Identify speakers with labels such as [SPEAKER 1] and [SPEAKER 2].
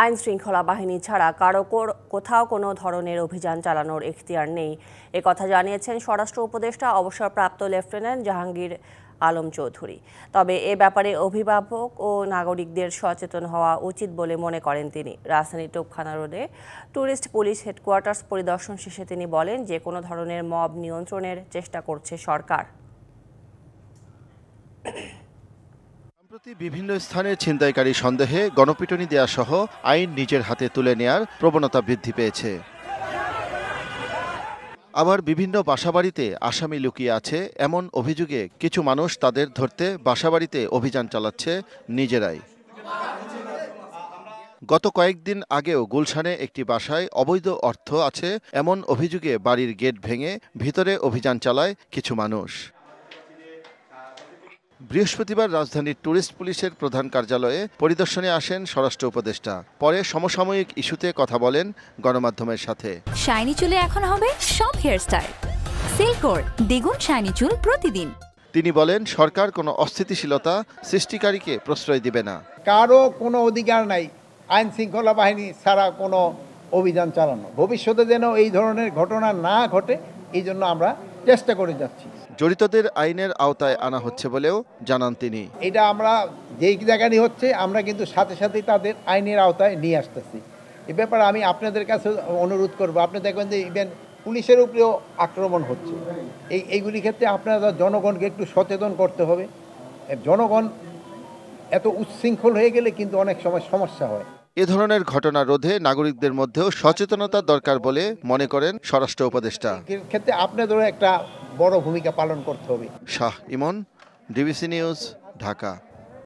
[SPEAKER 1] আইন শৃঙ্খলা বাহিনী ছাড়া কারো কোথাও কোনো ধরনের অভিযান চালানোর এখতিয়ার নেই, একথা জানিয়েছেন স্বরাষ্ট্র উপদেষ্টা অবসরপ্রাপ্ত লেফটেন্যান্ট জাহাঙ্গীর আলম চৌধুরী। তবে এ ব্যাপারে অভিভাবক ও নাগরিকদের সচেতন হওয়া উচিত বলে মনে করেন তিনি। রাজধানীর তোপখানা রোডে ট্যুরিস্ট পুলিশ হেডকোয়ার্টার্স পরিদর্শন শেষে তিনি বলেন যে কোনো ধরনের মব নিয়ন্ত্রণের চেষ্টা করছে সরকার।
[SPEAKER 2] সম্প্রতি বিভিন্ন স্থানে ছিনতাইকারী সন্দেহে গণপিটুনি দেয়া সহ আইন নিজের হাতে তুলে নেয়ার প্রবণতা বৃদ্ধি পেয়েছে। আবার বিভিন্ন বাসাবাড়িতে আসামি লুকিয়ে আছে এমন অভিযোগে কিছু মানুষ তাদের ধরতে বাসাবাড়িতে অভিযান চালাচ্ছে নিজেরাই। গত কয়েকদিন আগেও গুলশানে একটি বাসায় অবৈধ অর্থ আছে এমন অভিযোগে বাড়ির গেট ভেঙে ভিতরে অভিযান চালায় কিছু মানুষ। বৃহস্পতিবার রাজধানীর ট্যুরিস্ট পুলিশের প্রধান কার্যালয়ে পরিদর্শনে আসেন স্বরাষ্ট্র উপদেষ্টা। পরে সমসাময়িক ইস্যুতে কথা বলেন গণমাধ্যমের সাথে।
[SPEAKER 3] শাইনি চুলে এখন হবে সব হেয়ারস্টাইল, সিল্কোর দ্বিগুণ শাইনি চুল প্রতিদিন।
[SPEAKER 2] তিনি বলেন সরকার কোনো অস্থিতিশীলতা সৃষ্টিকারীকে প্রশ্রয় দিবে না।
[SPEAKER 4] কারো কোনো অধিকার নাই আইন শৃঙ্খলা বাহিনী ছাড়া কোনো অভিযান চালানো। ভবিষ্যতে যেন এই ধরনের ঘটনা না ঘটে এই জন্য আমরা চেষ্টা করে যাচ্ছি।
[SPEAKER 2] জড়িতদের আইনের আওতায় আনা হচ্ছে বলেও জানান তিনি।
[SPEAKER 4] এটা আমরা যেই জায়গায় হচ্ছে আমরা কিন্তু সাথে সাথেই তাদের আইনের আওতায় নিয়ে আসতেছি। এ ব্যাপারে আমি আপনাদের কাছে অনুরোধ করব, আপনি দেখবেন যে ইভেন পুলিশের উপরেও আক্রমণ হচ্ছে। এইগুলি ক্ষেত্রে আপনারা জনগণকে একটু সচেতন করতে হবে। জনগণ এত উচ্ছৃঙ্খল হয়ে গেলে কিন্তু অনেক সময় সমস্যা হয়।
[SPEAKER 2] এ ধরনের ঘটনা রোধে নাগরিকদের মধ্যেও সচেতনতা দরকার বলে মনে করেন স্বরাষ্ট্র উপদেষ্টা।
[SPEAKER 4] এর ক্ষেত্রে আপনাদেরও একটা বড় ভূমিকা পালন করতে হবে।
[SPEAKER 2] শাহ ইমন, ডিবিসি নিউজ, ঢাকা।